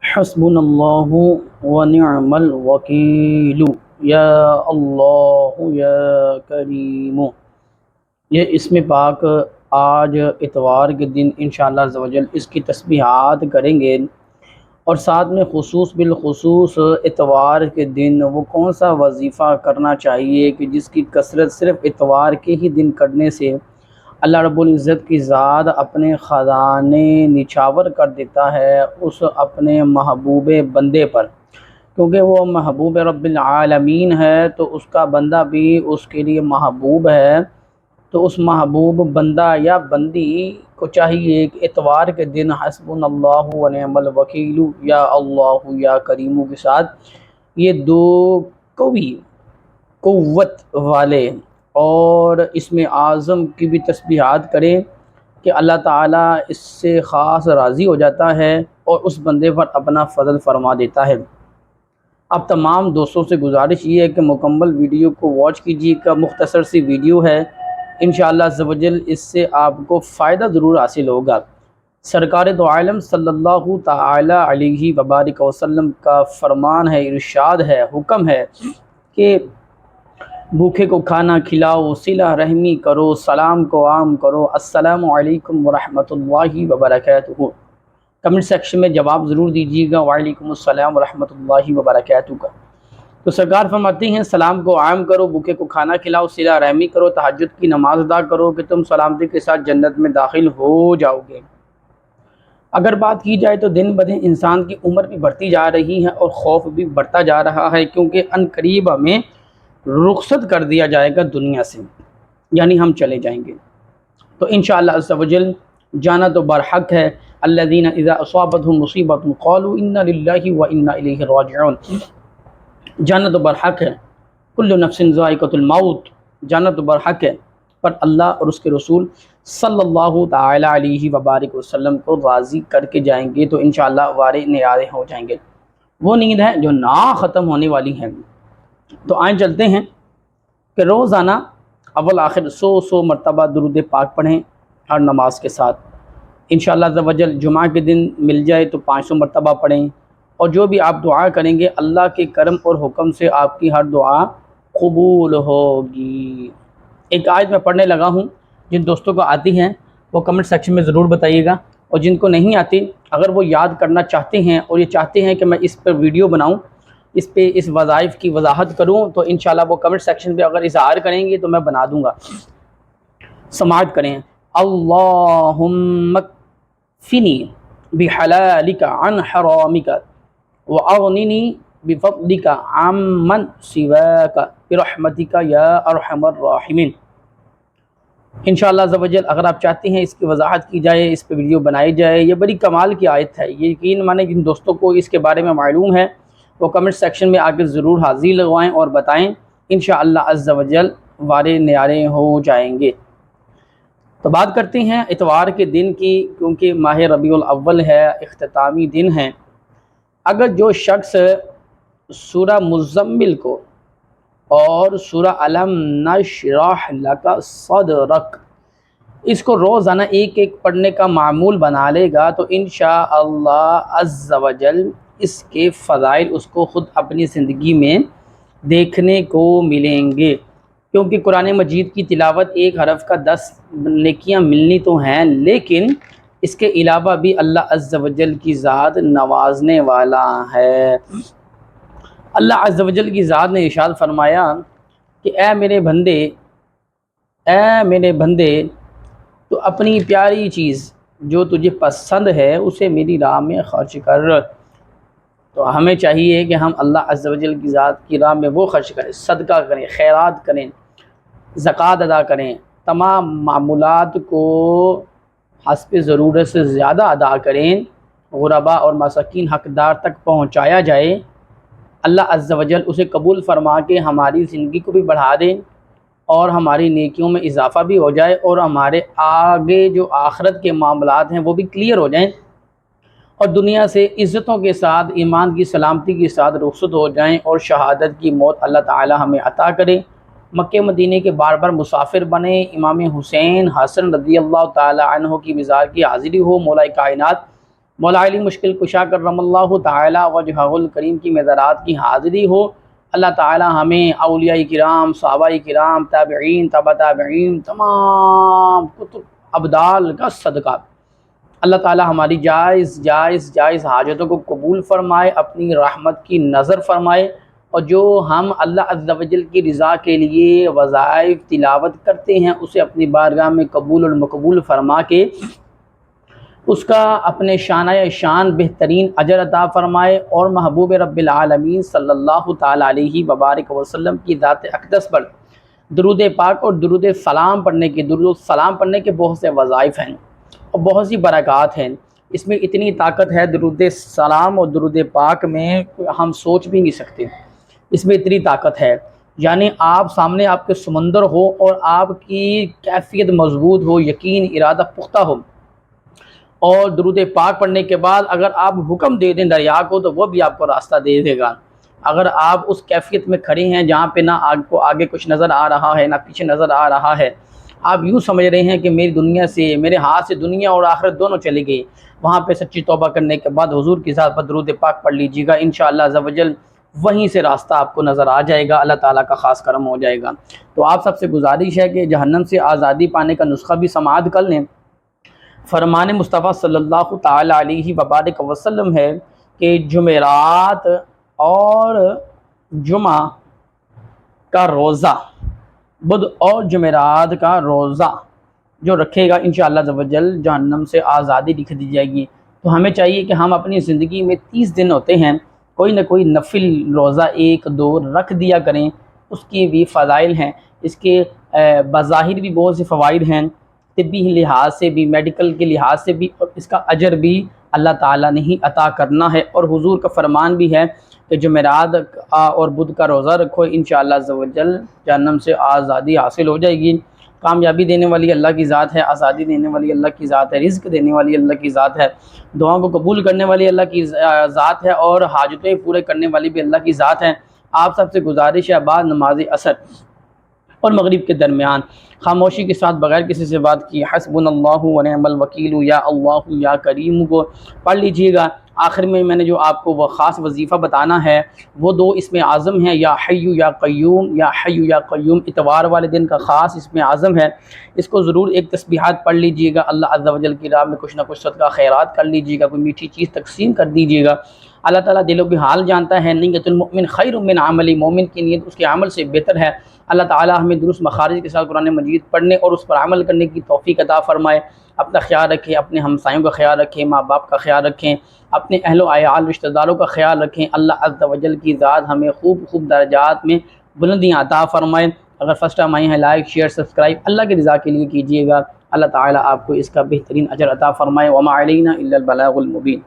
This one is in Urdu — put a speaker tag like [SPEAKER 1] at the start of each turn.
[SPEAKER 1] حسبنا اللہ ونعم الوکیل یا اللہ یا کریم۔ یہ اسم پاک آج اتوار کے دن انشاءاللہ عز و جل اس کی تسبیحات کریں گے، اور ساتھ میں بالخصوص اتوار کے دن وہ کون سا وظیفہ کرنا چاہیے کہ جس کی کثرت صرف اتوار کے ہی دن کرنے سے اللہ رب العزت کی ذات اپنے خزانے نچھاور کر دیتا ہے اس اپنے محبوب بندے پر، کیونکہ وہ محبوب رب العالمین ہے تو اس کا بندہ بھی اس کے لیے محبوب ہے۔ تو اس محبوب بندہ یا بندی کو چاہیے کہ اتوار کے دن حسبنا اللہ ونعم الوکیل یا اللہ یا کریم کے ساتھ یہ دو قوی قوت والے اور اسم اعظم کی بھی تسبیحات کریں کہ اللہ تعالیٰ اس سے خاص راضی ہو جاتا ہے اور اس بندے پر اپنا فضل فرما دیتا ہے۔ اب تمام دوستوں سے گزارش یہ ہے کہ مکمل ویڈیو کو واچ کیجیے گا، مختصر سی ویڈیو ہے، انشاءاللہ عز و جل اس سے آپ کو فائدہ ضرور حاصل ہوگا۔ سرکار دو عالم صلی اللہ تعالی علیہ وبارک وسلم کا فرمان ہے، ارشاد ہے، حکم ہے کہ بھوکے کو کھانا کھلاؤ، صلہ رحمی کرو، سلام کو عام کرو، السلام علیکم ورحمۃ اللہ وبرکاتہ۔ کمنٹ سیکشن میں جواب ضرور دیجیے گا وعلیکم السلام ورحمۃ اللہ وبرکاتہ کا۔ تو سرکار فرماتے ہیں سلام کو عام کرو، بھوکے کو کھانا کھلاؤ، صلہ رحمی کرو، تہجد کی نماز ادا کرو کہ تم سلامتی کے ساتھ جنت میں داخل ہو جاؤ گے۔ اگر بات کی جائے تو دن بدن انسان کی عمر بھی بڑھتی جا رہی ہے اور خوف بھی بڑھتا جا رہا ہے، کیونکہ عنقریب ہمیں رخصت کر دیا جائے گا دنیا سے، یعنی ہم چلے جائیں گے۔ تو انشاءاللہ عز و جل جانا تو برحق ہے، الذین اذا اصابتهم مصیبۃ قالوا انا للہ وانا الیہ راجعون۔ جانا تو برحق ہے، کل نفس ذائقۃ الموت، جانا تو برحق ہے، پر اللہ اور اس کے رسول صلی اللہ تعالی علیہ وبارک وسلم کو راضی کر کے جائیں گے تو انشاءاللہ وارے نیارے ہو جائیں گے۔ وہ نیند ہے جو نہ ختم ہونے والی ہے۔ تو آئیں چلتے ہیں کہ روزانہ اول آخر 100 مرتبہ درود پاک پڑھیں ہر نماز کے ساتھ، انشاءاللہ عز و جل جمعہ کے دن مل جائے تو 500 مرتبہ پڑھیں، اور جو بھی آپ دعا کریں گے اللہ کے کرم اور حکم سے آپ کی ہر دعا قبول ہوگی۔ ایک آیت میں پڑھنے لگا ہوں، جن دوستوں کو آتی ہیں وہ کمنٹ سیکشن میں ضرور بتائیے گا، اور جن کو نہیں آتی اگر وہ یاد کرنا چاہتے ہیں اور یہ چاہتے ہیں کہ میں اس پر ویڈیو بناؤں، اس پہ اس وظائف کی وضاحت کروں، تو انشاءاللہ وہ کمنٹ سیکشن پہ اگر اظہار کریں گے تو میں بنا دوں گا۔ سماعت کریں، اللہم اکفنی بحلالک عن حرامک واغننی بفضلک عمن سواک برحمتک یا ارحم الراحمین۔ انشاءاللہ عز و جل اگر آپ چاہتے ہیں اس کی وضاحت کی جائے، اس پہ ویڈیو بنائی جائے، یہ بڑی کمال کی آیت ہے، یہ یقین مانے جن دوستوں کو اس کے بارے میں معلوم ہے وہ کمنٹ سیکشن میں آ کے ضرور حاضری لگوائیں اور بتائیں، انشاءاللہ عز و جل وارے نیارے ہو جائیں گے۔ تو بات کرتے ہیں اتوار کے دن کی، کیونکہ ماہ ربیع الاول ہے، اختتامی دن ہے۔ اگر جو شخص سورہ مزمل کو اور سورہ الم نشرح لک صدرک اس کو روزانہ ایک پڑھنے کا معمول بنا لے گا تو انشاءاللہ عز و جل اس کے فضائل اس کو خود اپنی زندگی میں دیکھنے کو ملیں گے، کیونکہ قرآن مجید کی تلاوت ایک حرف کا 10 نیکیاں ملنی تو ہیں، لیکن اس کے علاوہ بھی اللہ عز و جل کی ذات نوازنے والا ہے۔ اللہ عز و جل کی ذات نے ارشاد فرمایا کہ اے میرے بندے تو اپنی پیاری چیز جو تجھے پسند ہے اسے میری راہ میں خرچ کر۔ تو ہمیں چاہیے کہ ہم اللہ عز و جل کی ذات کی راہ میں وہ خرچ کریں، صدقہ کریں، خیرات کریں، زکوٰۃ ادا کریں، تمام معمولات کو حسب ضرورت سے زیادہ ادا کریں، غرباء اور مساکین حقدار تک پہنچایا جائے۔ اللہ عز و جل اسے قبول فرما کے ہماری زندگی کو بھی بڑھا دیں اور ہماری نیکیوں میں اضافہ بھی ہو جائے، اور ہمارے آگے جو آخرت کے معاملات ہیں وہ بھی کلیئر ہو جائیں، اور دنیا سے عزتوں کے ساتھ ایمان کی سلامتی کے ساتھ رخصت ہو جائیں، اور شہادت کی موت اللہ تعالی ہمیں عطا کرے، مکہ مدینہ کے بار بار مسافر بنے، امام حسین حسن رضی اللہ تعالی عنہ کی مزار کی حاضری ہو، مولا کائنات مولا علی مشکل کشا کرم اللہ تعالی وجہہ الکریم کی مزارات کی حاضری ہو۔ اللہ تعالی ہمیں اولیاء کرام، صحابہ کرام، تابعین، تبع تابعین، تمام کتب ابدال کا صدقہ اللہ تعالی ہماری جائز حاجتوں کو قبول فرمائے، اپنی رحمت کی نظر فرمائے، اور جو ہم اللہ عز و جل کی رضا کے لیے وظائف تلاوت کرتے ہیں اسے اپنی بارگاہ میں قبول اور مقبول فرما کے اس کا اپنے شانہ شان بہترین اجر عطا فرمائے، اور محبوب رب العالمین صلی اللہ تعالی علیہ وبارک وسلم کی ذات اقدس پر درود پاک اور درود سلام پڑھنے کے بہت سے وظائف ہیں اور بہت سی برکات ہیں۔ اس میں اتنی طاقت ہے درود سلام اور درود پاک میں ہم سوچ بھی نہیں سکتے، اس میں اتنی طاقت ہے۔ یعنی آپ سامنے آپ کے سمندر ہو اور آپ کی کیفیت مضبوط ہو، یقین ارادہ پختہ ہو، اور درود پاک پڑھنے کے بعد اگر آپ حکم دے دیں دریا کو تو وہ بھی آپ کو راستہ دے دے گا۔ اگر آپ اس کیفیت میں کھڑے ہیں جہاں پہ نہ آپ کو آگے کچھ نظر آ رہا ہے نہ پیچھے نظر آ رہا ہے، آپ یوں سمجھ رہے ہیں کہ میرے ہاتھ سے دنیا اور آخرت دونوں چلی گئی، وہاں پہ سچی توبہ کرنے کے بعد حضور کی ذات پر درود پاک پڑھ لیجیے گا، انشاءاللہ عز و جل وہیں سے راستہ آپ کو نظر آ جائے گا، اللہ تعالیٰ کا خاص کرم ہو جائے گا۔ تو آپ سب سے گزارش ہے کہ جہنم سے آزادی پانے کا نسخہ بھی سماعت کر لیں۔ فرمان مصطفیٰ صلی اللہ تعالی علیہ وبارک وسلم ہے کہ جمعرات اور جمعہ کا روزہ، بدھ اور جمعرات کا روزہ جو رکھے گا انشاءاللہ عز و جل جہنم سے آزادی لکھ دی جائے گی۔ تو ہمیں چاہیے کہ ہم اپنی زندگی میں 30 دن ہوتے ہیں، کوئی نہ کوئی نفل روزہ 1-2 رکھ دیا کریں، اس کی بھی فضائل ہیں، اس کے بظاہر بھی بہت سے فوائد ہیں، طبی لحاظ سے بھی، میڈیکل کے لحاظ سے بھی، اور اس کا اجر بھی اللہ تعالیٰ نے ہی عطا کرنا ہے۔ اور حضور کا فرمان بھی ہے کہ جمعرات اور بدھ کا روزہ رکھو، انشاءاللہ عز و جل جہنم سے آزادی حاصل ہو جائے گی۔ کامیابی دینے والی اللہ کی ذات ہے، آزادی دینے والی اللہ کی ذات ہے، رزق دینے والی اللہ کی ذات ہے، دعاؤں کو قبول کرنے والی اللہ کی ذات ہے، اور حاجتیں پورے کرنے والی بھی اللہ کی ذات ہے۔ آپ سب سے گزارش ہے بعد نماز عصر اور مغرب کے درمیان خاموشی کے ساتھ بغیر کسی سے بات کی حسبنا اللہ ونعم الوکیل یا اللہ یا کریم کو پڑھ لیجئے گا۔ آخر میں نے جو آپ کو وہ خاص وظیفہ بتانا ہے وہ 2 اسم اعظم ہیں، یا حی یا قیوم، یا حی یا قیوم اتوار والے دن کا خاص اسم اعظم ہے، اس کو ضرور ایک تسبیحات پڑھ لیجئے گا، اللہ عز و جل کی راہ میں کچھ نہ کچھ صدقہ خیرات کر لیجئے گا، کوئی میٹھی چیز تقسیم کر دیجئے گا۔ اللہ تعالیٰ دلوں کے حال جانتا ہے، نیت المؤمن خیر من عمل، مومن کی نیت اس کے عمل سے بہتر ہے۔ اللہ تعالیٰ ہمیں درست مخارج کے ساتھ قرآن مجید پڑھنے اور اس پر عمل کرنے کی توفیق عطا فرمائے۔ اپنا خیال رکھیں، اپنے ہمسایوں کا خیال رکھیں، ماں باپ کا خیال رکھیں، اپنے اہل و عیال رشتہ داروں کا خیال رکھیں۔ اللہ عز و جل کی ذات ہمیں خوب درجات میں بلندیاں عطا فرمائے۔ اگر فرسٹ ٹائم آئے ہیں لائک شیئر سبسکرائب اللہ کی رضا کے لیے کیجیے گا، اللہ تعالیٰ آپ کو اس کا بہترین اجر عطا فرمائے۔ وما علینا الا البلاغ المبین۔